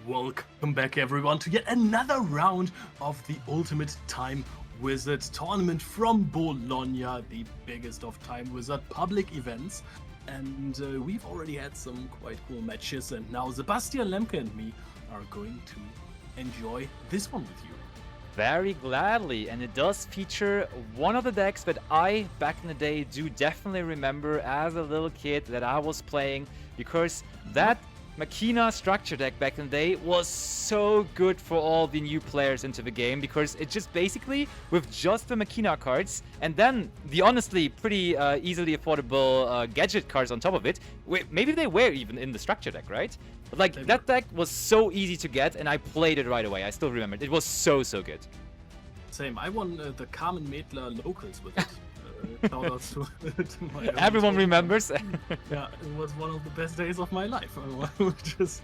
Welcome back everyone to yet another round of the Ultimate Time Wizard tournament from Bologna, the biggest of Time Wizard public events. And we've already had some quite cool matches, and now Sebastian Lemke and me are going to enjoy this one with you. Very gladly, and it does feature one of the decks that I, back in the day, do definitely remember as a little kid that I was playing, because that Machina structure deck back in the day was so good for all the new players into the game, because it just basically, with just the Machina cards, and then the honestly pretty easily affordable Gadget cards on top of it, maybe they were even in the structure deck, right? But like, that deck was so easy to get, and I played it right away. I still remember it. It was so good. Same. I won the Carmen Mädler locals with it. Shout out to my Everyone remembers. Yeah, it was one of the best days of my life. I just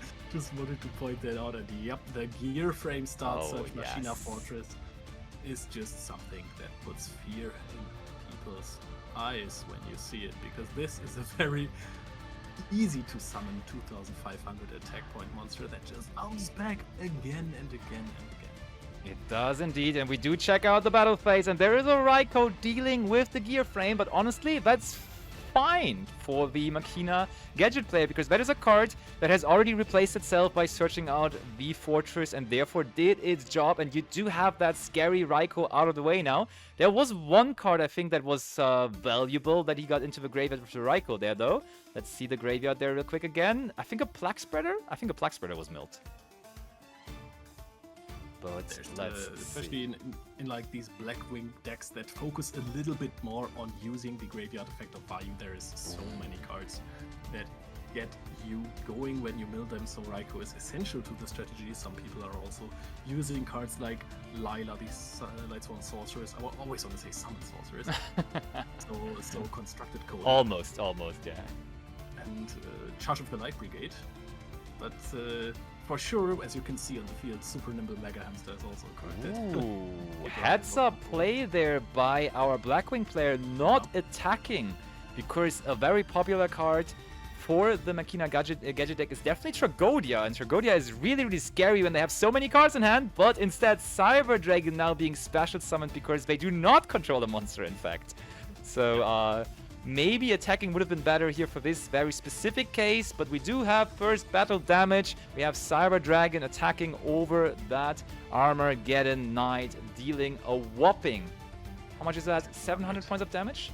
wanted to point that out. And yep, the gear frame start search Machina Fortress is just something that puts fear in people's eyes when you see it, because this is a very easy to summon 2500 attack point monster that just bounces back again and again and again. It does indeed, and we do check out the battle phase, and there is a Raikou dealing with the gear frame, but honestly, that's fine for the Machina Gadget player, because that is a card that has already replaced itself by searching out the fortress and therefore did its job, and you do have that scary Raikou out of the way now. There was one card, I think, that was valuable that he got into the graveyard with the Raikou there, though. Let's see the graveyard there real quick again. I think a Plague Spreader? I think a Plague Spreader was milled. But let's especially in like these Blackwing decks that focus a little bit more on using the graveyard effect of value, there is so many cards that get you going when you mill them. So Raikou is essential to the strategy. Some people are also using cards like Lila, these Lightsworn Sorceress. I always want to say Summon Sorceress. so constructed code. Almost, yeah. And Charge of the Light Brigade. But for sure, as you can see on the field, Super Nimble Mega Hamster is also corrected. Ooh, heads up play there by our Blackwing player, not attacking, because a very popular card for the Machina Gadget deck is definitely Tragodia, and Tragodia is really scary when they have so many cards in hand, but instead Cyber Dragon now being special summoned because they do not control the monster, in fact. So, maybe attacking would have been better here for this very specific case, but we do have first battle damage. We have Cyber Dragon attacking over that Armageddon Knight, dealing a whopping, how much is that? 700 points of damage?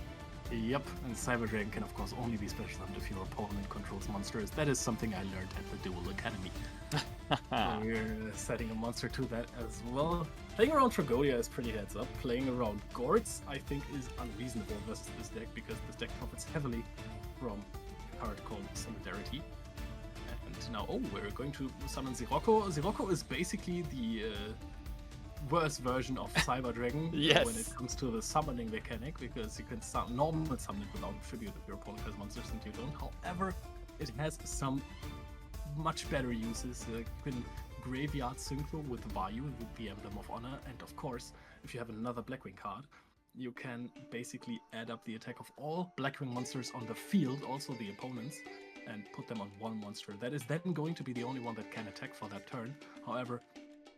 Yep, and Cyber Dragon can of course only be special summoned if your opponent controls monsters. That is something I learned at the Duel Academy. So we're setting a monster to that as well. Playing around Tragodia is pretty heads up. Playing around Gords, I think, is unreasonable versus this deck, because this deck profits heavily from a card called Solidarity. And now, we're going to summon Sirocco. Sirocco is basically the worst version of Cyber Dragon when it comes to the summoning mechanic, because you can normal summon it without tribute if your opponent has monsters and you don't. However, it has some much better uses. You can graveyard synchro with Vayu, with the Emblem of Honor, and of course, if you have another Blackwing card, you can basically add up the attack of all Blackwing monsters on the field, also the opponents, and put them on one monster. That is then going to be the only one that can attack for that turn. However,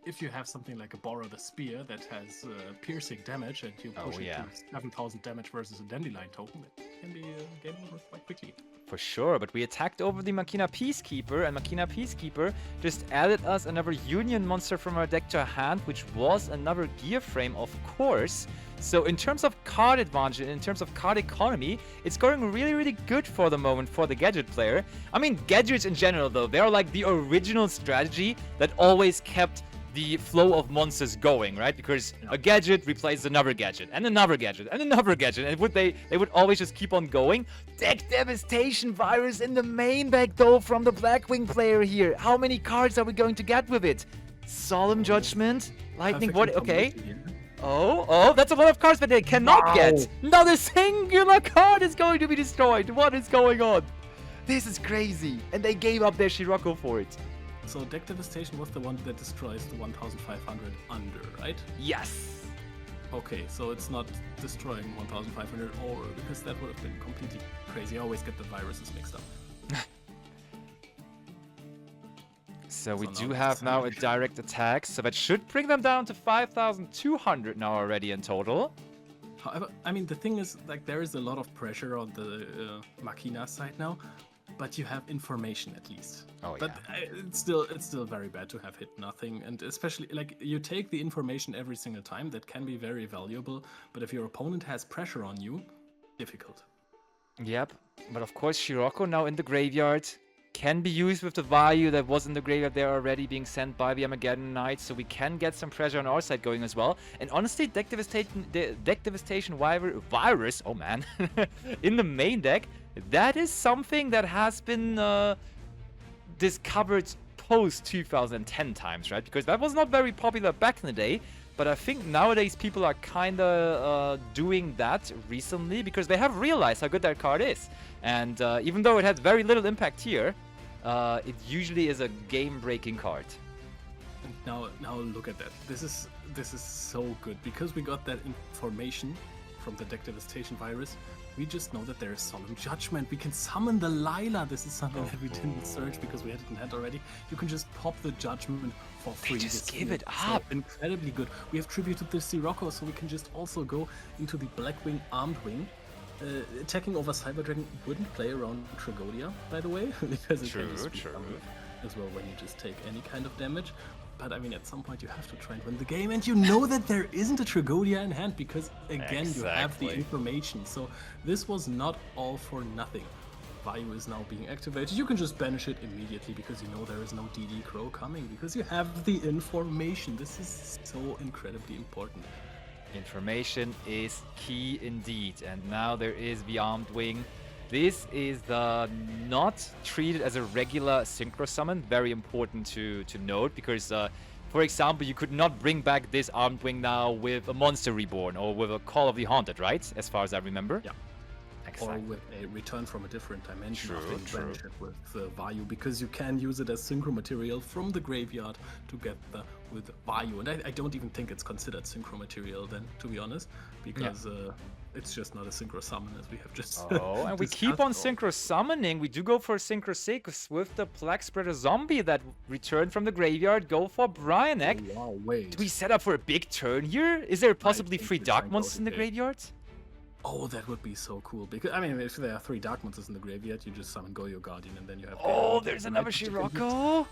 if you have something like a Borrow the Spear that has piercing damage, and you push it to 7,000 damage versus a Dandelion token, it can be game over quite quickly. For sure, but we attacked over the Machina Peacekeeper, and Machina Peacekeeper just added us another Union monster from our deck to our hand, which was another gear frame, of course. So in terms of card advantage, in terms of card economy, it's going really good for the moment for the Gadget player. I mean, Gadgets in general, though, they're like the original strategy that always kept the flow of monsters going, right? Because a Gadget replaces another Gadget, and another Gadget, and another Gadget, and they would always just keep on going. Deck Devastation Virus in the main deck, though, from the Blackwing player here. How many cards are we going to get with it? Solemn Judgment, Lightning Vortex, okay. Oh, that's a lot of cards that they cannot get. Not a singular card is going to be destroyed. What is going on? This is crazy. And they gave up their Scirocco for it. So Deck Devastation was the one that destroys the 1,500 under, right? Yes. Okay, so it's not destroying 1,500 or, because that would have been completely crazy. I always get the viruses mixed up. So we now do it's have now a Cyber direct attack, so that should bring them down to 5,200 now already in total. However, I mean, the thing is, like, there is a lot of pressure on the Machina side now, but you have information at least. Oh, But yeah. it's still very bad to have hit nothing, and especially like you take the information every single time. That can be very valuable, but if your opponent has pressure on you, difficult. Yep, but of course Scirocco now in the graveyard can be used with the Vayu that was in the graveyard there already being sent by the Armageddon Knight, so we can get some pressure on our side going as well. And honestly, Deck Devastation Virus, oh man, in the main deck, that is something that has been discovered post 2010 times, right? Because that was not very popular back in the day. But I think nowadays people are kind of doing that recently because they have realized how good that card is. And even though it had very little impact here, it usually is a game-breaking card. And now look at that. This is so good because we got that information from the Deck Devastation Virus. We just know that there is Solemn Judgment. We can summon the Lila. This is something that we didn't search because we had it in hand already. You can just pop the Judgment for free. They just give it So up. incredibly good. We have tributed the Scirocco, so we can just also go into the Blackwing Armed Wing. Attacking over Cyber Dragon wouldn't play around Tragodia, by the way, because it can just be summoned as well when you just take any kind of damage. But I mean, at some point you have to try and win the game, and you know that there isn't a Tragodia in hand because, again, you have the information. So this was not all for nothing. Vayu is now being activated. You can just banish it immediately because you know there is no DD Crow coming because you have the information. This is so incredibly important. Information is key indeed. And now there is the Armed Wing. This is the not treated as a regular synchro summon. Very important to note because, for example, you could not bring back this Armed Wing now with a Monster Reborn or with a Call of the Haunted, right? As far as I remember. Yeah. Exactly. Or with a return from a different dimension True, after you true. banish it with Vayu, because you can use it as synchro material from the graveyard together with Vayu. And I don't even think it's considered synchro material then, to be honest, because it's just not a synchro summon as we have just Oh, and we keep on synchro summoning. We do go for synchro 6 with the Plague Spreader Zombie that returned from the graveyard. Go for Bryanek. Wow, wait. Do we set up for a big turn here? Is there possibly think 3 we're Dark trying Monsters in the to graveyard? Oh, that would be so cool. Because I mean, if there are 3 Dark Monsters in the graveyard, you just summon Goyo Guardian, and then you have. Oh, there's another Scirocco.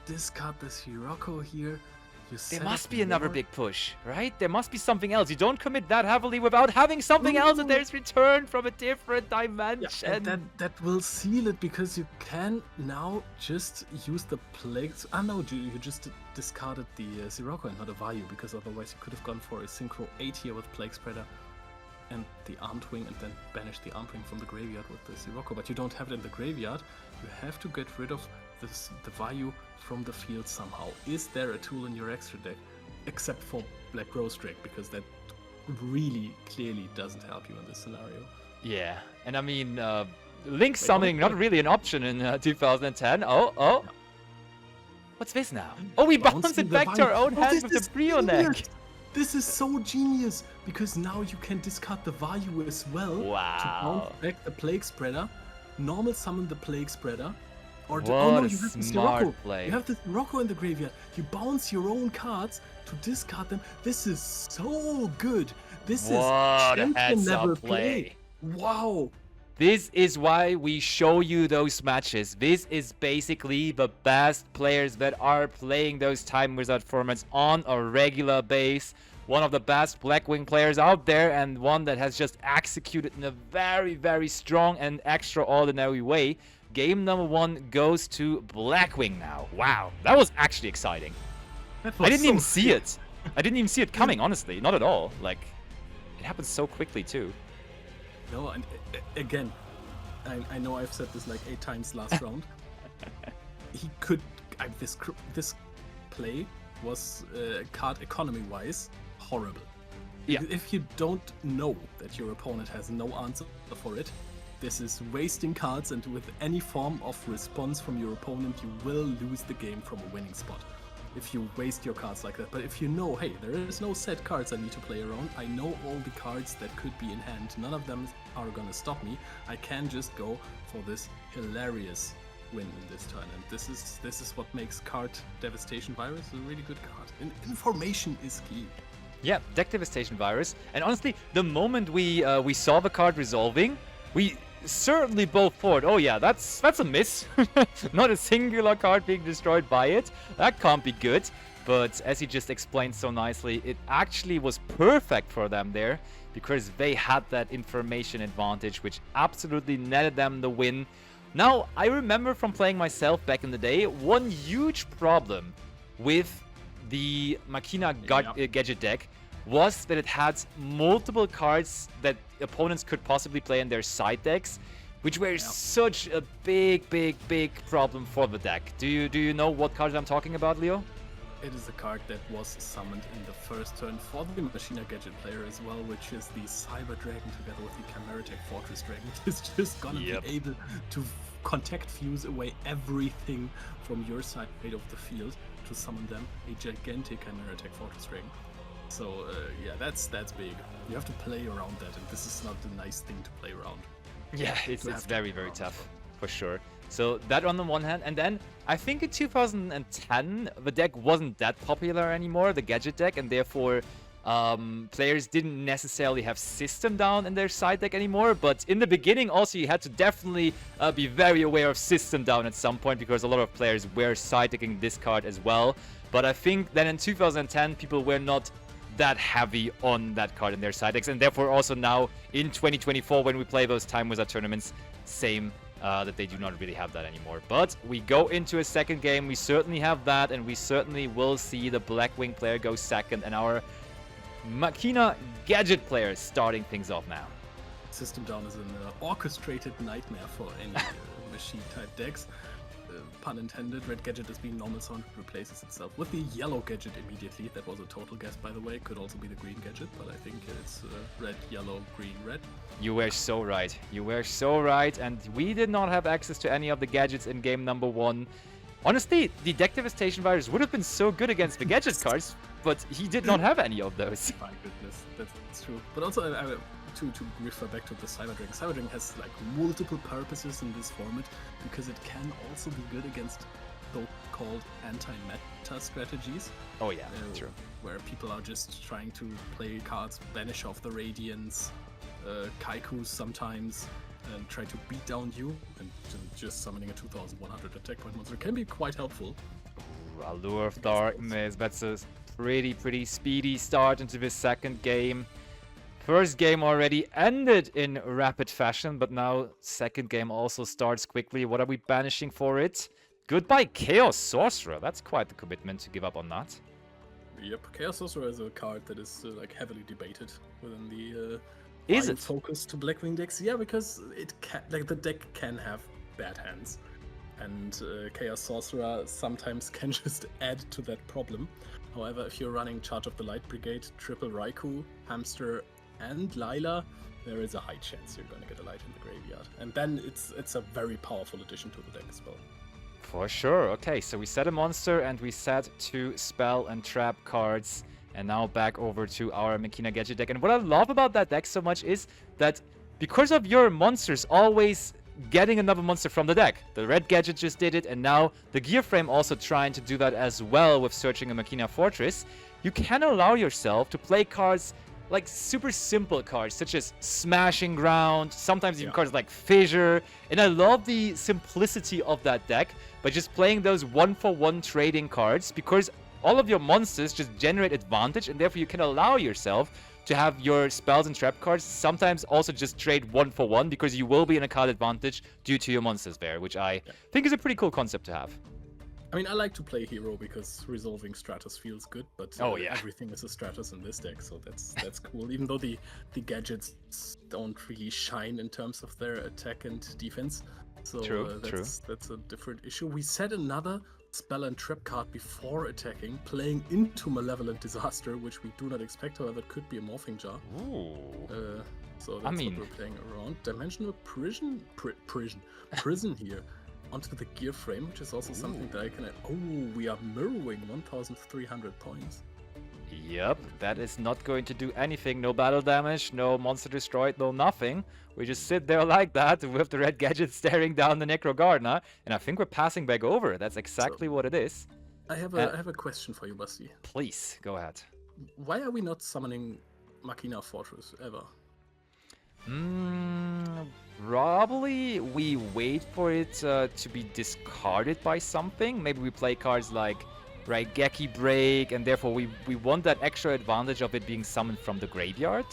Discard the Scirocco here. There must be another big push, right? There must be something else. You don't commit that heavily without having something else, and there's return from a different dimension. Yeah, and that will seal it because you can now just use the plagues. Ah no, you just discarded the Scirocco and not a Vayu because otherwise you could have gone for a Synchro 8 here with Plague Spreader and the Armed Wing and then banish the Armed Wing from the graveyard with the Scirocco. But you don't have it in the graveyard. You have to get rid of the Vayu from the field somehow. Is there a tool in your extra deck? Except for Black Rose Drake, because that really clearly doesn't help you in this scenario. Yeah, and I mean, Link summoning not really an option in 2010. Oh. What's this now? Oh, we bounce it back to our own hand with the Brionek. This is so genius, because now you can discard the Vayu as well. Wow. To bounce back the Plague Spreader, normal summon the Plague Spreader. Or What oh no, a you have the smart Scirocco. play. You have the Scirocco in the graveyard. You bounce your own cards to discard them. This is so good. This What is a heads champion level up play. Wow. This is why we show you those matches. This is basically the best players that are playing those Time Wizard formats on a regular base. One of the best Blackwing players out there, and one that has just executed in a very, very strong and extraordinary way. Game number 1 goes to Blackwing now. Wow, that was actually exciting. I didn't even see it. I didn't even see it coming, honestly. Not at all. Like, it happened so quickly, too. No, and again, I know I've said this like 8 times last round. He could... this play was card economy-wise horrible. Yeah. If you don't know that your opponent has no answer for it, this is wasting cards, and with any form of response from your opponent, you will lose the game from a winning spot. If you waste your cards like that. But if you know, hey, there is no set cards I need to play around, I know all the cards that could be in hand, none of them are gonna stop me, I can just go for this hilarious win in this turn, and this is what makes card Devastation Virus a really good card. And information is key. Yeah, deck Devastation Virus. And honestly, the moment we saw the card resolving, we certainly both thought, oh yeah, that's a miss. Not a singular card being destroyed by it. That can't be good. But as he just explained so nicely, it actually was perfect for them there, because they had that information advantage, which absolutely netted them the win. Now, I remember from playing myself back in the day, one huge problem with the Machina Gadget deck was that it had multiple cards that opponents could possibly play in their side decks, which were such a big problem for the deck. Do you know what cards I'm talking about, Leo? It is a card that was summoned in the first turn for the Machina Gadget player as well, which is the Cyber Dragon together with the Chimeratech Fortress Dragon. It's just gonna be able to contact fuse away everything from your side of the field to summon them a gigantic Chimeratech Fortress Dragon. So yeah, that's big. You have to play around that, and this is not the nice thing to play around. Yeah, it's very tough, for sure. So that on the one hand, and then I think in 2010 the deck wasn't that popular anymore, the Gadget deck, and therefore players didn't necessarily have System Down in their side deck anymore. But in the beginning also you had to definitely be very aware of System Down at some point, because a lot of players were side decking this card as well. But I think that in 2010 people were not that heavy on that card in their side decks, and therefore also now in 2024 when we play those Time Wizard tournaments, same. That they do not really have that anymore. But we go into a second game, we certainly have that, and we certainly will see the Blackwing player go second, and our Machina Gadget player starting things off now. System Down is an orchestrated nightmare for any machine-type decks. Pun intended. Red Gadget is being normal sound, replaces itself with the yellow Gadget immediately. That was a total guess, by the way. Could also be the green Gadget, but I think it's red, yellow, green, red. You were so right. You were so right, and we did not have access to any of the gadgets in game number 1. Honestly, the deck Devastation Virus would have been so good against the Gadget cards, but he did not have any of those. My goodness, that's true. But also, to refer back to the Cyber Dragon. Cyber Dragon has like multiple purposes in this format, because it can also be good against so-called anti-meta strategies. Oh yeah, true. Where people are just trying to play cards, banish off the Radiance, Kaikus sometimes, and try to beat down you, and just summoning a 2100 attack point monster can be quite helpful. Ooh, Allure of Darkness, that's a pretty speedy start into this second game. First game already ended in rapid fashion, but now second game also starts quickly. What are we banishing for it? Goodbye Chaos Sorcerer. That's quite the commitment to give up on that. Yep, Chaos Sorcerer is a card that is like heavily debated within the is it focus to Blackwing decks? Yeah, because it can, like, the deck can have bad hands, and Chaos Sorcerer sometimes can just add to that problem. However, if you're running Charge of the Light Brigade, Triple Raikou, Hamster, and Lila, there is a high chance you're gonna get a light in the graveyard, and then it's a very powerful addition to the deck as well. For sure. Okay, so we set a monster and we set 2 spell and trap cards, and now back over to our Machina Gadget deck. And what I love about that deck so much is that because of your monsters always getting another monster from the deck, the red Gadget just did it, and now the Gear Frame also trying to do that as well with searching a Machina Fortress, you can allow yourself to play cards like super simple cards such as Smashing Ground, sometimes even cards like Fissure, and I love the simplicity of that deck by just playing those 1-for-1 trading cards, because all of your monsters just generate advantage, and therefore you can allow yourself to have your spells and trap cards sometimes also just trade 1-for-1, because you will be in a card advantage due to your monsters there, which I think is a pretty cool concept to have. I mean, I like to play Hero because resolving Stratus feels good, but everything is a Stratus in this deck, so that's cool. Even though the gadgets don't really shine in terms of their attack and defense, so that's a different issue. We set another spell and trap card before attacking, playing into Malevolent Disaster, which we do not expect. However, it could be a Morphing Jar. Ooh. So that's what we're playing around. Dimensional Prison here. Onto the Gear Frame, which is also something that I can... Oh, we are mirroring 1,300 points. Yep, that is not going to do anything. No battle damage, no monster destroyed, no nothing. We just sit there like that with the red gadget staring down the Necro Gardener, and I think we're passing back over. That's exactly what it is. I have a question for you, Basti. Please, go ahead. Why are we not summoning Machina Fortress ever? Probably we wait for it to be discarded by something. Maybe we play cards like Raigeki Break, and therefore we want that extra advantage of it being summoned from the graveyard.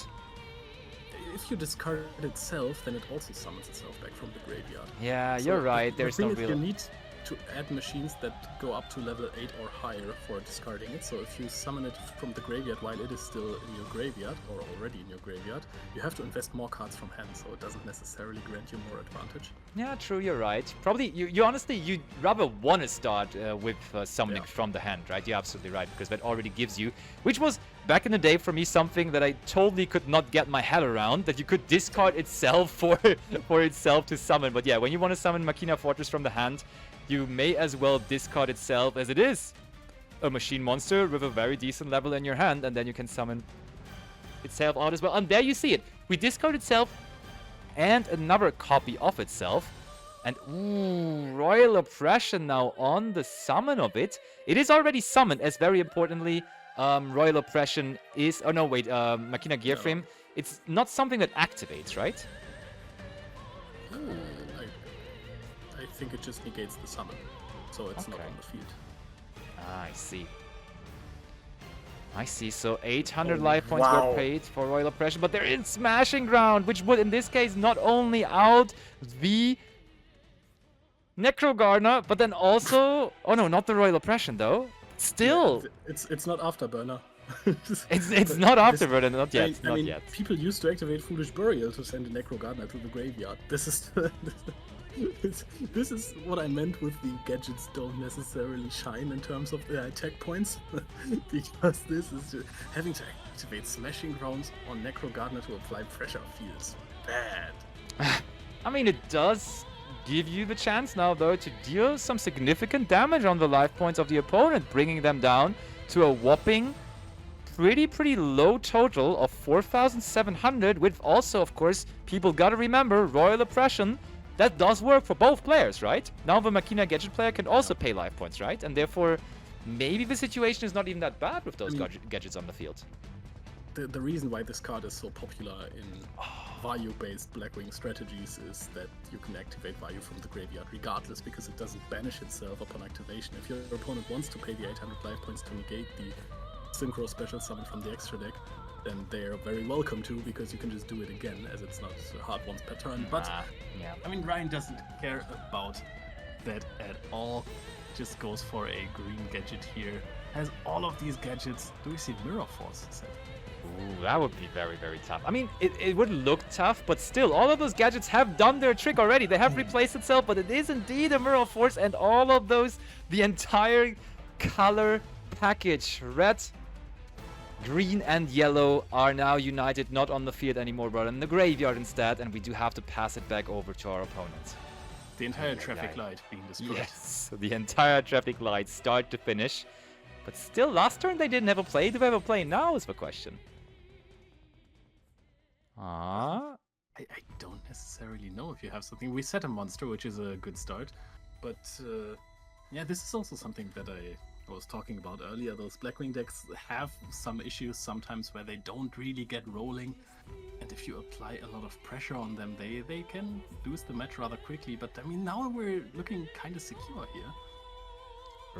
If you discard itself, then it also summons itself back from the graveyard. Yeah, so you're right. There's no real... You need to add machines that go up to level 8 or higher for discarding it. So if you summon it from the graveyard while it is still in your graveyard, or already in your graveyard, you have to invest more cards from hand, so it doesn't necessarily grant you more advantage. Yeah, true, you're right. Probably, you honestly, you'd rather want to start with summoning from the hand, right? You're absolutely right, because that already gives you, which was, back in the day for me, something that I totally could not get my head around, that you could discard itself for itself to summon. But yeah, when you want to summon Machina Fortress from the hand, you may as well discard itself, as it is a machine monster with a very decent level in your hand, and then you can summon itself out as well. And there you see it. We discard itself and another copy of itself. And ooh, Royal Oppression now on the summon of it. It is already summoned, as very importantly, Royal Oppression is... Oh no, wait, Machina Gearframe. It's not something that activates, right? I think it just negates the summon, so it's not on the field. Ah, I see, so 800 life points were paid for Royal Oppression, but they're in Smashing Ground, which would, in this case, not only out the Necro Gardener, but then also... Oh no, not the Royal Oppression, though. Still... Yeah, it's not Afterburner. it's not Afterburner, not yet, I mean, people used to activate Foolish Burial to send a Necro Gardener to the graveyard. This is... This is what I meant with the gadgets don't necessarily shine in terms of the attack points, because this is just, having to activate Smashing Grounds on Necro Gardener to apply pressure feels bad. I mean, it does give you the chance now, though, to deal some significant damage on the life points of the opponent, bringing them down to a whopping pretty low total of 4,700, with also, of course, people gotta remember, Royal Oppression. That does work for both players, right? Now the Machina Gadget player can also pay life points, right? And therefore, maybe the situation is not even that bad with those gadgets on the field. The reason why this card is so popular in value-based Blackwing strategies is that you can activate value from the graveyard regardless, because it doesn't banish itself upon activation. If your opponent wants to pay the 800 life points to negate the Synchro Special Summon from the extra deck, then they're very welcome to, because you can just do it again, as it's not hard once per turn. But, yeah. I mean, Ryan doesn't care about that at all. Just goes for a green gadget here. Has all of these gadgets. Do we see Mirror Force set? Ooh, that would be very tough. I mean, it would look tough, but still, all of those gadgets have done their trick already. They have replaced itself, but it is indeed a Mirror Force, and all of those, the entire color package, red, green and yellow, are now united, not on the field anymore, but in the graveyard instead, and we do have to pass it back over to our opponent. The entire traffic light being destroyed. Yes, the entire traffic light, start to finish. But still, last turn they didn't have a play. Do we have a play now is the question. I don't necessarily know if you have something. We set a monster, which is a good start. But, yeah, this is also something that I was talking about earlier. Those Blackwing decks have some issues sometimes where they don't really get rolling, and if you apply a lot of pressure on them, they can lose the match rather quickly. But I mean, now we're looking kind of secure here.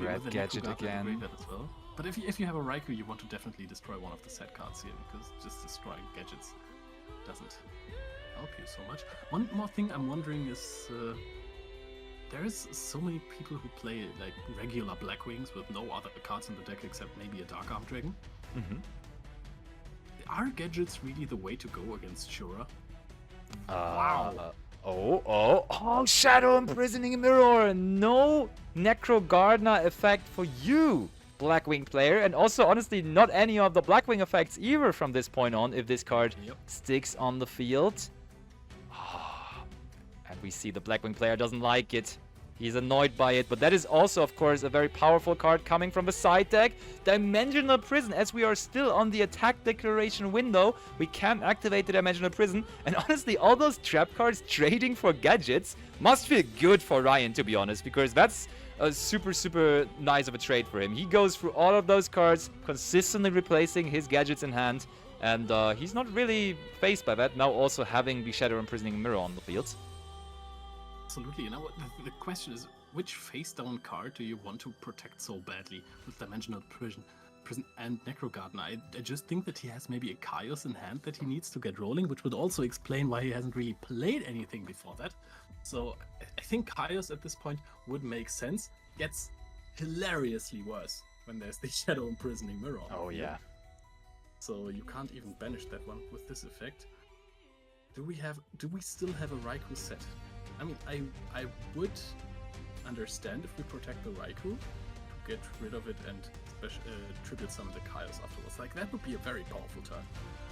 Red Gadget again. As well. But if you have a Raikou, you want to definitely destroy one of the set cards here, because just destroying gadgets doesn't help you so much. One more thing I'm wondering is, there's so many people who play like regular Blackwings with no other cards in the deck except maybe a Dark Arm Dragon. Are gadgets really the way to go against Shura? Wow. Oh, Shadow Imprisoning Mirror! No Necro Gardener effect for you, Blackwing player. And also, honestly, not any of the Blackwing effects either from this point on, if this card sticks on the field. And we see the Blackwing player doesn't like it. He's annoyed by it, but that is also, of course, a very powerful card coming from the side deck. Dimensional Prison, as we are still on the attack declaration window, we can activate the Dimensional Prison. And honestly, all those trap cards trading for gadgets must feel good for Ryan, to be honest, because that's a super, super nice of a trade for him. He goes through all of those cards, consistently replacing his gadgets in hand, and he's not really faced by that, now also having the Shadow Imprisoning Mirror on the field. Absolutely. Now, the question is, which face-down card do you want to protect so badly with Dimensional Prison and Necro Gardener? I just think that he has maybe a Chaos in hand that he needs to get rolling, which would also explain why he hasn't really played anything before that. So I think Chaos at this point would make sense. Gets hilariously worse when there's the Shadow Imprisoning Mirror. Oh, yeah. So you can't even banish that one with this effect. Do we still have a Raikou set? I mean, I would understand if we protect the Raikou to get rid of it and tribute summon the Chaos afterwards. Like, that would be a very powerful turn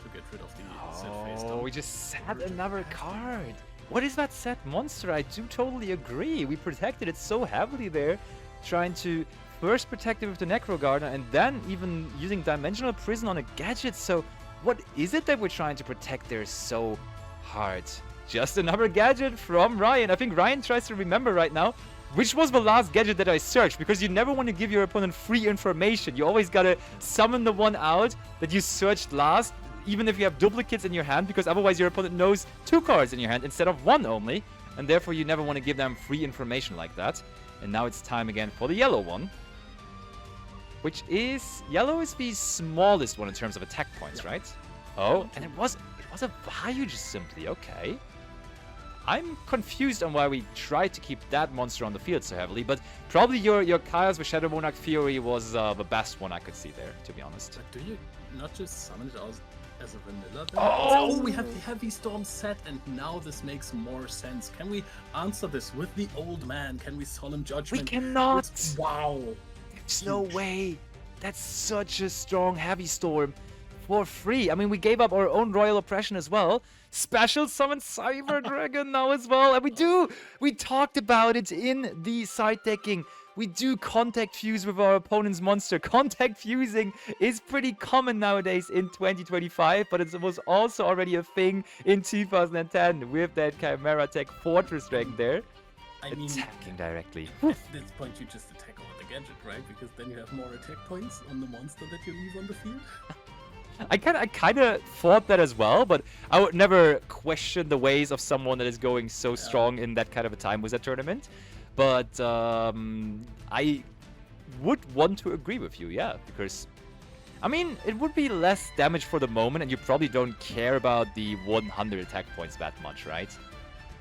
to get rid of the set face down. Oh, we just set another card. What is that set monster? I do totally agree. We protected it so heavily there, trying to first protect it with the Necro Gardener and then even using Dimensional Prison on a gadget. So what is it that we're trying to protect there so hard? Just another gadget from Ryan. I think Ryan tries to remember right now which was the last gadget that I searched, because you never want to give your opponent free information. You always gotta summon the one out that you searched last, even if you have duplicates in your hand, because otherwise your opponent knows 2 cards in your hand instead of 1 only, and therefore you never want to give them free information like that. And now it's time again for the yellow one, which is... Yellow is the smallest one in terms of attack points, right? Oh, and it was a value just simply, okay. I'm confused on why we tried to keep that monster on the field so heavily, but probably your Chaos with Shadow Monarch Fury was the best one I could see there, to be honest. But do you not just summon it as a vanilla then? Oh! We have the Heavy Storm set, and now this makes more sense. Can we answer this with the Old Man? Can we Solemn Judgment? We cannot! Wow! There's no way! That's such a strong Heavy Storm for free. I mean, we gave up our own Royal Oppression as well. Special summon Cyber Dragon now as well. And we talked about it in the side decking. We do contact fuse with our opponent's monster. Contact fusing is pretty common nowadays in 2025, but it was also already a thing in 2010 with that Chimera Tech Fortress Dragon there. I mean, attacking directly. At this point, you just attack all the gadget, right? Because then you have more attack points on the monster that you leave on the field. I kind of thought that as well, but I would never question the ways of someone that is going so strong in that kind of a time with that tournament. But I would want to agree with you, yeah, because I mean, it would be less damage for the moment, and you probably don't care about the 100 attack points that much, right?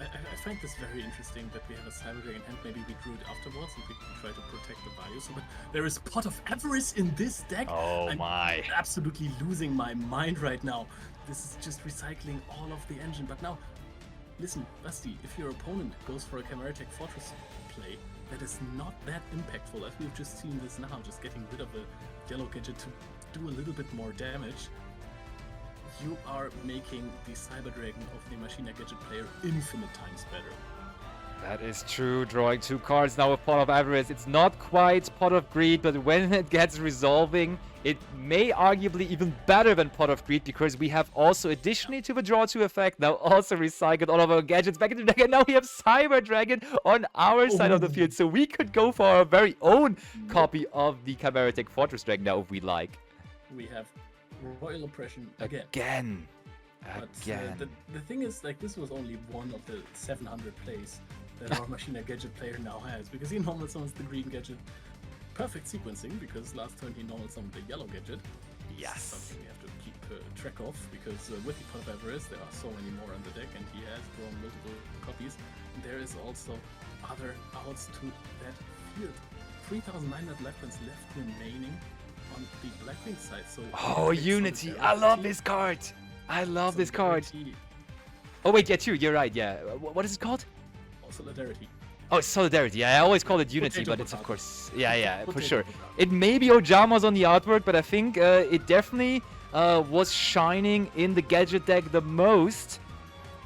I find this very interesting that we have a Cyber Dragon and maybe we drew it afterwards and we try to protect the value. So, but there is Pot of Avarice in this deck. Oh I'm my. Absolutely losing my mind right now. This is just recycling all of the engine. But now, listen, Basti, if your opponent goes for a Chimera Tech Fortress play, that is not that impactful, as we've just seen this now, just getting rid of a yellow gadget to do a little bit more damage. You are making the Cyber Dragon of the Machina Gadget player infinite times better. That is true. Drawing 2 cards now with Pot of Avarice. It's not quite Pot of Greed, but when it gets resolving, it may arguably even better than Pot of Greed, because we have also, additionally to the Draw 2 effect, now also recycled all of our gadgets back into the deck, and now we have Cyber Dragon on our side of the field, so we could go for our very own copy of the Chimera Tech Fortress Dragon now if we like. We have Royal Oppression Again. But the thing is, like, this was only one of the 700 plays that our Machina Gadget player now has, because he normal summons the green gadget. Perfect sequencing, because last turn he normal summoned the yellow gadget. Yes. Something you have to keep track of, because with the Pot of Avarice there are so many more on the deck, and he has drawn multiple copies. And there is also other outs to that field. 3,900 left remaining on the Blackwing side. So oh, Unity! I love this card. I love this card. Oh wait, yeah, too. You're right. Yeah. What is it called? Oh, Solidarity. Oh, Solidarity. Yeah, I always call it Unity, but it's of course. Yeah, for sure. It may be Ojama's on the artwork, but I think it definitely was shining in the Gadget deck the most.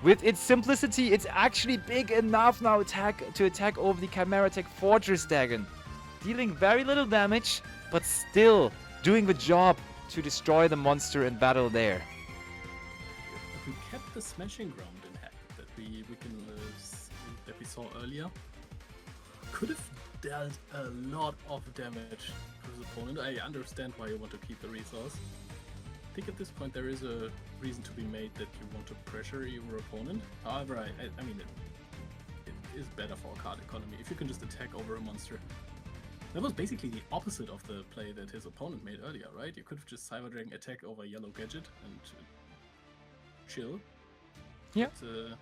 with its simplicity, it's actually big enough now to attack over the Chimera Tech Fortress Dragon. Dealing very little damage, but still doing the job to destroy the monster in battle there. If we kept the smashing ground in hand that we saw earlier, could have dealt a lot of damage to his opponent. I understand why you want to keep the resource. I think at this point there is a reason to be made that you want to pressure your opponent. However, I mean, it is better for card economy if you can just attack over a monster. That was basically the opposite of the play that his opponent made earlier, right? You could have just Cyber Dragon attack over Yellow Gadget and chill. Yeah. But,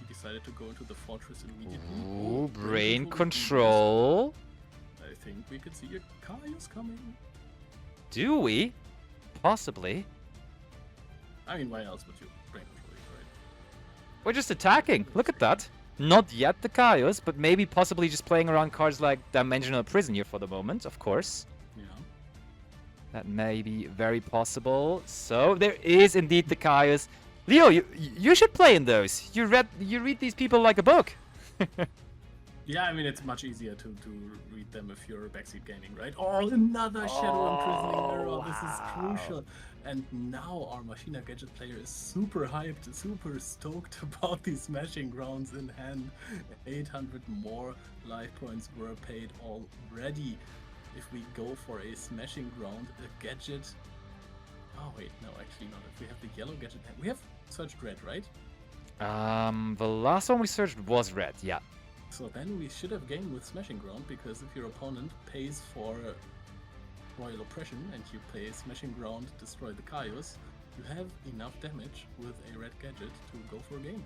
he decided to go into the fortress immediately. Ooh, brain control. I think we could see a Kaius coming. Do we? Possibly. I mean, why else would you brain control it, right? We're just attacking. Look at that. Not yet the Kaius, but maybe possibly just playing around cards like Dimensional Prison here for the moment, of course. Yeah. That may be very possible. So there is indeed the Kaius. Leo, you should play in those. You read these people like a book. Yeah, I mean, it's much easier to read them if you're backseat gaming, right? Oh, another Shadow Imprisoning Mirror. This is crucial. And now our Machina Gadget player is super hyped, super stoked about these smashing grounds in hand. 800 more life points were paid already. If we go for a smashing ground, a gadget. Oh wait, no, actually not. If we have the yellow gadget, we have searched red, right? The last one we searched was red, yeah. So then we should have gained with smashing ground, because if your opponent pays for Royal Oppression and you play smashing ground, destroy the Kaius, you have enough damage with a red gadget to go for a game.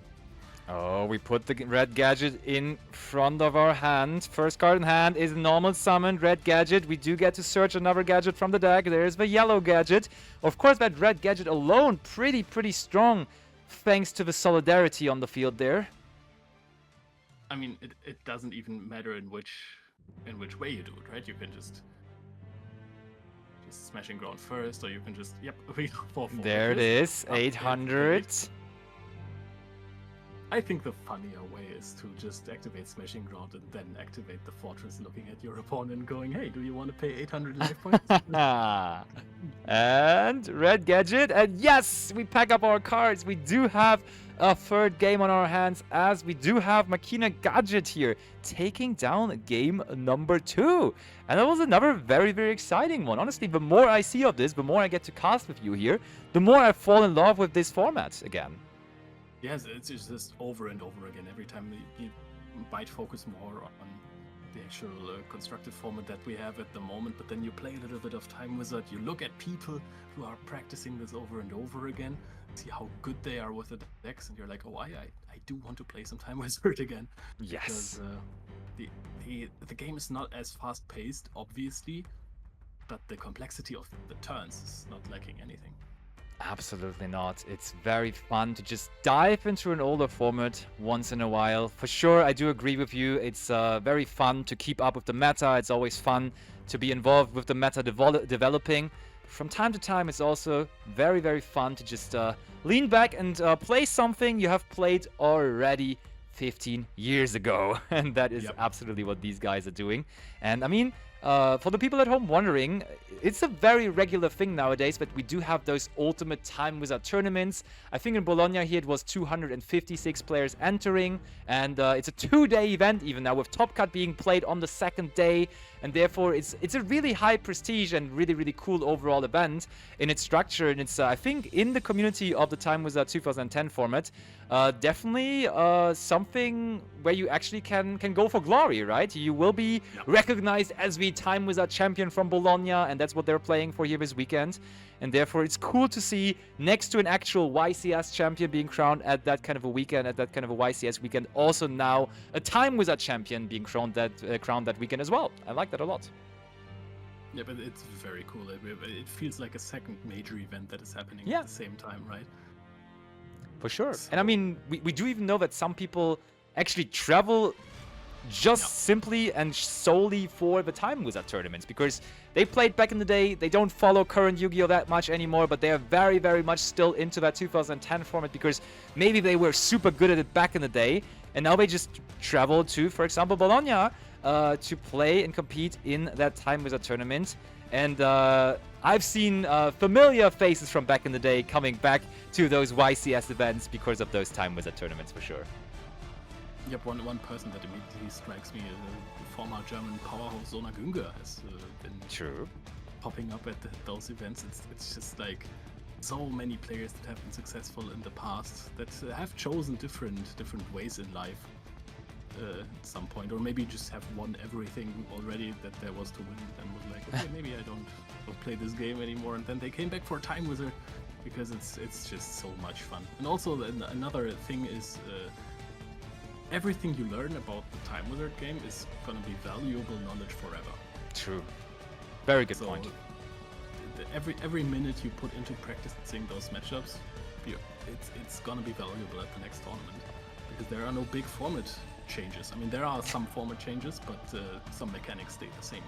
Oh, we put the red gadget in front of our hand. First card in hand is normal summoned red gadget. We do get to search another gadget from the deck. There's the yellow gadget. Of course, that red gadget alone, pretty strong, thanks to the solidarity on the field there. I mean, it doesn't even matter in which way you do it, right? You can just smashing ground first, or you can just we go for there it is, 800. I think the funnier way is to just activate smashing ground and then activate the fortress, looking at your opponent, going, "Hey, do you want to pay 800 life points?" And red gadget, and yes, we pack up our cards. We do have a third game on our hands, as we do have Machina Gadget here taking down game number 2. And that was another very exciting one. Honestly, the more I see of this, the more I get to cast with you here, the more I fall in love with this format again. Yes, it's just over and over again. Every time you might focus more on the actual constructed format that we have at the moment, but then you play a little bit of Time Wizard, you look at people who are practicing this over and over again, see how good they are with the decks, and you're like, oh, I do want to play some Time Wizard again. Yes. Because the game is not as fast-paced, obviously, but the complexity of the turns is not lacking anything. Absolutely not. It's very fun to just dive into an older format once in a while. For sure, I do agree with you. It's very fun to keep up with the meta. It's always fun to be involved with the meta developing. From time to time, it's also very fun to just lean back and play something you have played already 15 years ago. And that is absolutely what these guys are doing. And I mean, for the people at home wondering, it's a very regular thing nowadays, but we do have those ultimate Time Wizard tournaments. I think in Bologna here it was 256 players entering, and it's a 2-day event even now, with Top Cut being played on the second day, and therefore it's a really high prestige and really cool overall event in its structure. And it's I think in the community of the Time Wizard 2010 format, definitely something where you actually can go for glory, right? You will be recognized as the Time Wizard champion from Bologna, and that's what they're playing for here this weekend. And therefore it's cool to see, next to an actual YCS champion being crowned at that kind of a weekend, at that kind of a YCS weekend, also now a Time Wizard champion being crowned that weekend as well. I like that a lot. Yeah, but it's very cool. It feels like a second major event that is happening at the same time, right? For sure. And I mean, we do even know that some people actually travel just simply and solely for the Time Wizard tournaments, because they played back in the day. They don't follow current Yu-Gi-Oh that much anymore, but they are very, very much still into that 2010 format because maybe they were super good at it back in the day, and now they just travel to, for example, Bologna to play and compete in that Time Wizard tournament. And I've seen familiar faces from back in the day coming back to those YCS events because of those Time Wizard tournaments for sure. Yep, one person that immediately strikes me, the former German powerhouse Sona Günger has been popping up at those events. It's just like so many players that have been successful in the past that have chosen different ways in life at some point, or maybe just have won everything already that there was to win, and was like, okay, maybe I don't play this game anymore, and then they came back for Time Wizard because it's just so much fun. And also another thing is everything you learn about the Time Wizard game is gonna be valuable knowledge forever. True. Very good point. Every minute you put into practicing those matchups, it's gonna be valuable at the next tournament, because there are no big format changes. I mean, there are some format changes, but some mechanics stay the same.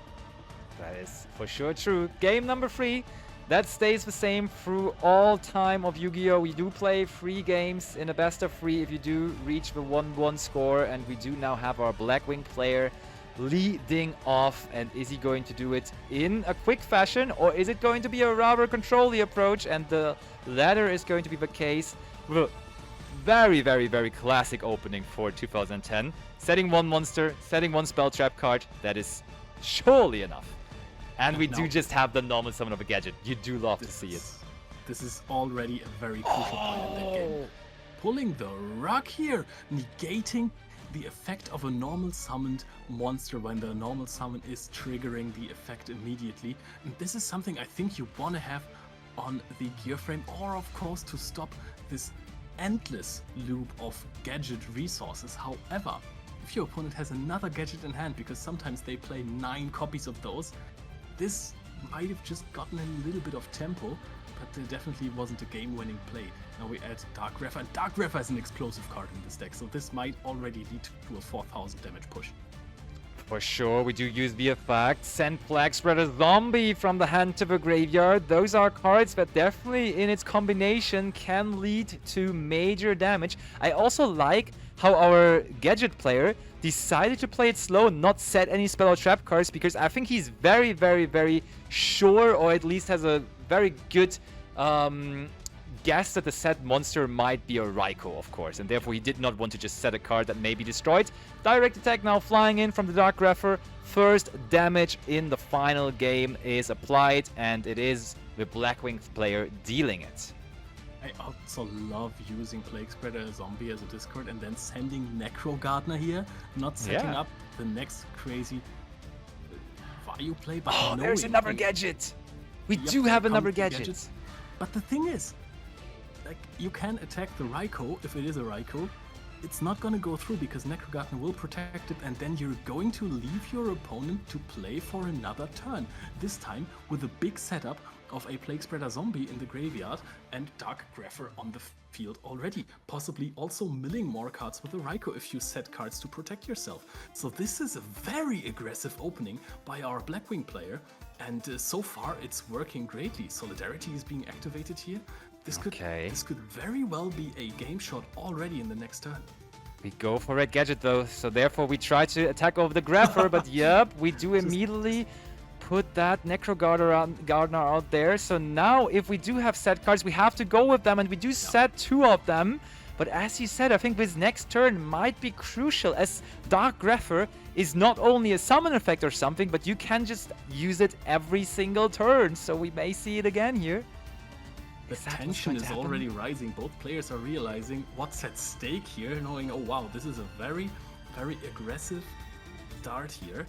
That is for sure true. Game number 3. That stays the same through all time of Yu-Gi-Oh! We do play 3 games in a best of 3 if you do reach the 1-1 score, and we do now have our Blackwing player leading off. And is he going to do it in a quick fashion, or is it going to be a rather controlly approach? And the latter is going to be the case. Very, very, very classic opening for 2010. Setting 1 monster, setting 1 spell trap card. That is surely enough. And we do just have the normal summon of a Gadget. You do love to see it. This is already a very crucial point in that game. Pulling the rug here, negating the effect of a normal summoned monster when the normal summon is triggering the effect immediately. And this is something I think you want to have on the gear frame, or of course to stop this endless loop of Gadget resources. However, if your opponent has another Gadget in hand, because sometimes they play 9 copies of those, this might have just gotten a little bit of tempo, but it definitely wasn't a game-winning play. Now we add Dark Grapher, and Dark Grapher is an explosive card in this deck, so this might already lead to a 4000 damage push. For sure, we do use the effect. Send Flag Spreader Zombie from the hand to the graveyard. Those are cards that definitely in its combination can lead to major damage. I also like how our Gadget player decided to play it slow, not set any spell or trap cards, because I think he's very, very, very sure, or at least has a very good guess that the set monster might be a Raikou, of course, and therefore he did not want to just set a card that may be destroyed. Direct attack now flying in from the Dark Grapher. First damage in the final game is applied, and it is the Blackwing player dealing it. I also love using Plague Spreader Zombie as a discard and then sending Necro Gardener here, not setting up the next crazy value play, but there's another Gadget! We do have another Gadget! But the thing is, like, you can attack the Raikou if it is a Raikou. It's not gonna go through because Necro Gardener will protect it, and then you're going to leave your opponent to play for another turn. This time with a big setup of a Plague Spreader Zombie in the graveyard and Dark Grapher on the field already. Possibly also milling more cards with the Raikou if you set cards to protect yourself. So this is a very aggressive opening by our Blackwing player, and so far it's working greatly. Solidarity is being activated here. This could very well be a game shot already in the next turn. We go for a Gadget though, so therefore we try to attack over the Grapher, but yep, we do immediately put that Necro Gardener out there. So now if we do have set cards, we have to go with them, and we do set 2 of them. But as you said, I think this next turn might be crucial, as Dark Grapher is not only a summon effect or something, but you can just use it every single turn. So we may see it again here. The tension is already rising. Both players are realizing what's at stake here, knowing, oh wow, this is a very, very aggressive start here.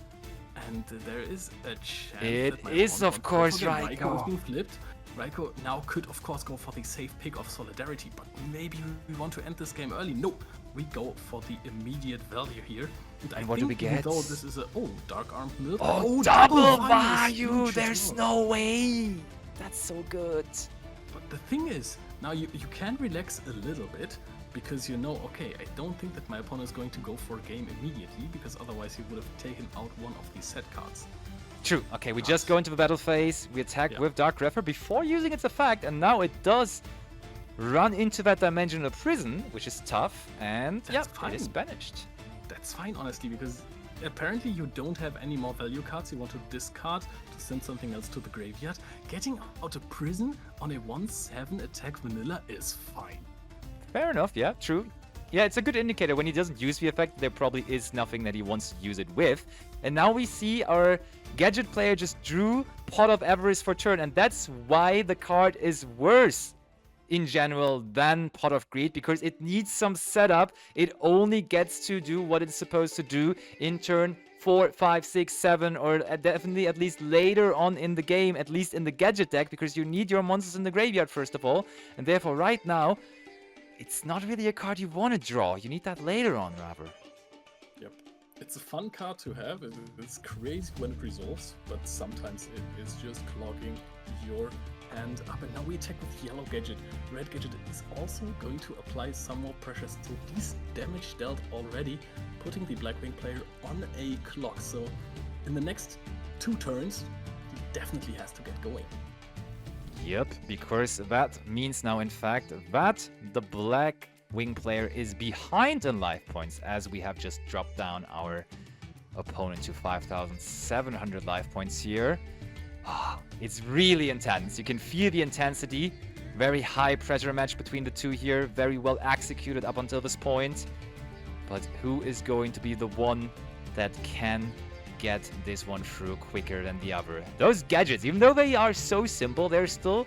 And there is a chance it is, of course, Raikou is being flipped. Raikou now could, of course, go for the safe pick of Solidarity, but maybe we want to end this game early. No, we go for the immediate value here. And what do we get? Though this is a Dark Armed Milk. Oh, double value! There's no way! That's so good. But the thing is, now you can relax a little bit because you know, okay, I don't think that my opponent is going to go for a game immediately, because otherwise he would have taken out one of these set cards. True. Okay, we just go into the battle phase. We attack with Dark Refer before using its effect, and now it does run into that dimensional prison, which is tough, and yeah, it is banished. That's fine, honestly, because apparently you don't have any more value cards you want to discard to send something else to the graveyard. Getting out of prison on a 1/7 attack vanilla is fine. Fair enough, yeah, true. Yeah, it's a good indicator. When he doesn't use the effect, there probably is nothing that he wants to use it with. And now we see our Gadget player just drew Pot of Avarice for turn, and that's why the card is worse in general than Pot of Greed, because it needs some setup. It only gets to do what it's supposed to do in turn 4, 5, 6, 7, or definitely at least later on in the game, at least in the Gadget deck, because you need your monsters in the graveyard first of all, and therefore right now, it's not really a card you want to draw. You need that later on, rather. Yep. It's a fun card to have. It's crazy when it resolves, but sometimes it is just clogging your hand up. And now we attack with yellow Gadget. Red Gadget is also going to apply some more pressure. So these damage dealt already, putting the Blackwing player on a clock. So in the next 2 turns, he definitely has to get going. Yep, because that means now, in fact, that the Blackwing player is behind in life points, as we have just dropped down our opponent to 5,700 life points here. It's really intense. You can feel the intensity. Very high pressure match between the two here. Very well executed up until this point. But who is going to be the one that can get this one through quicker than the other? Those Gadgets, even though they are so simple, they're still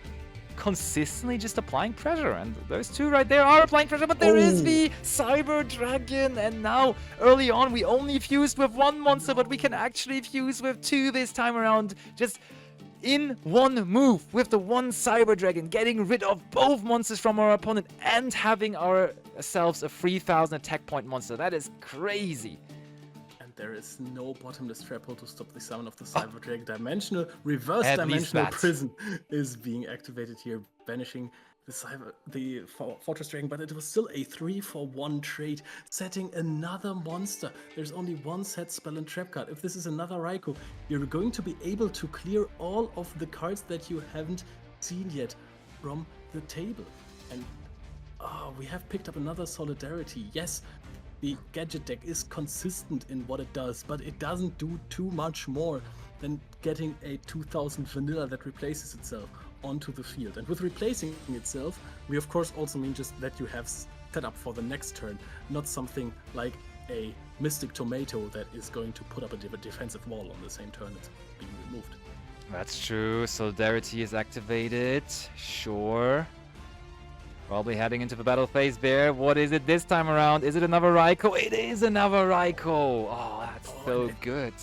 consistently just applying pressure, and those two right there are applying pressure, but there is the Cyber Dragon, and now early on we only fused with 1 monster, but we can actually fuse with 2 this time around, just in 1 move with the 1 Cyber Dragon, getting rid of both monsters from our opponent and having ourselves a 3000 attack point monster. That is crazy. There is no bottomless trap hole to stop the summon of the Cyber Dragon. Reverse dimensional prison is being activated here, banishing the Fortress Dragon, but it was still a 3-for-1 trade, setting another monster. There's only 1 set spell and trap card. If this is another Raikou, you're going to be able to clear all of the cards that you haven't seen yet from the table. And we have picked up another Solidarity. Yes, the Gadget deck is consistent in what it does, but it doesn't do too much more than getting a 2000 vanilla that replaces itself onto the field. And with replacing itself, we of course also mean just that you have set up for the next turn, not something like a Mystic Tomato that is going to put up a defensive wall on the same turn it's being removed. That's true. Solidarity is activated. Sure. Probably heading into the battle phase there. What is it this time around? Is it another Raikou? It is another Raikou. Oh, that's so good.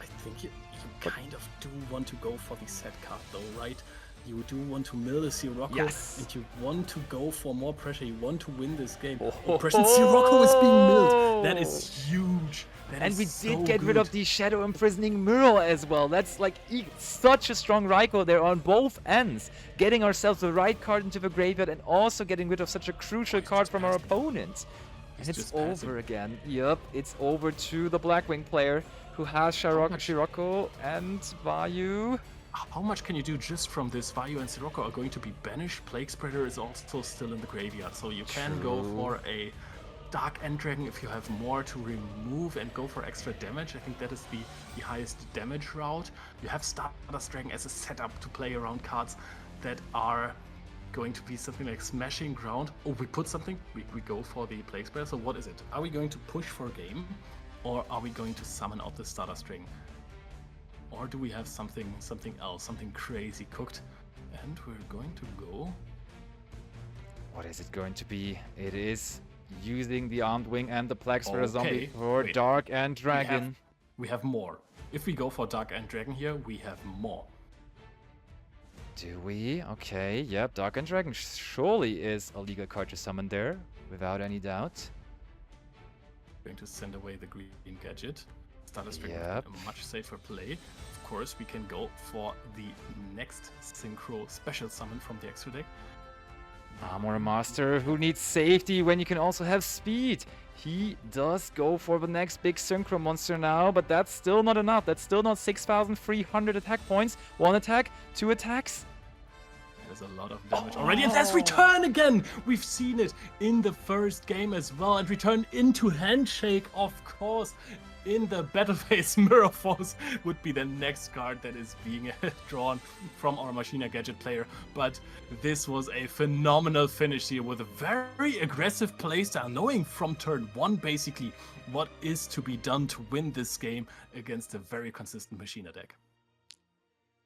I think you kind of do want to go for the set card though, right? You do want to mill the Sirocco, and you want to go for more pressure. You want to win this game. Impression Sirocco is being milled. That is huge. And we did get rid of the Shadow Imprisoning Mural as well. That's like such a strong Raikou there on both ends. Getting ourselves the right card into the graveyard and also getting rid of such a crucial card from our opponent. And it's over again. Yep, it's over to the Blackwing player who has Sirocco and Vayu. How much can you do just from this? Vayu and Sirocco are going to be banished. Plague Spreader is also still in the graveyard, so you can go for a Dark End Dragon if you have more to remove and go for extra damage. I think that is the highest damage route. You have Stardust Dragon as a setup to play around cards that are going to be something like Smashing Ground. Oh, we put something? We go for the Plague Spreader. So what is it? Are we going to push for a game? Or are we going to summon out the Stardust Dragon? Or do we have something else, something crazy cooked? And we're going to go... What is it going to be? It is using the Armed Wing and the Plague Spreader Zombie for Dark End Dragon. We have more. If we go for Dark End Dragon here, we have more. Do we? Okay, yep. Dark End Dragon surely is a legal card to summon there, without any doubt. Going to send away the green Gadget. Stardust Dragon a much safer play. Of course, we can go for the next Synchro special summon from the extra deck. Armor Master, who needs safety when you can also have speed. He does go for the next big Synchro monster now, but that's still not enough. That's still not 6,300 attack points. 1 attack, 2 attacks. There's a lot of damage already, and there's return again! We've seen it in the first game as well, and return into Handshake, of course. In the battle phase, Mirror Force would be the next card that is being drawn from our Machina Gadget player. But this was a phenomenal finish here with a very aggressive playstyle, knowing from turn 1 basically what is to be done to win this game against a very consistent Machina deck.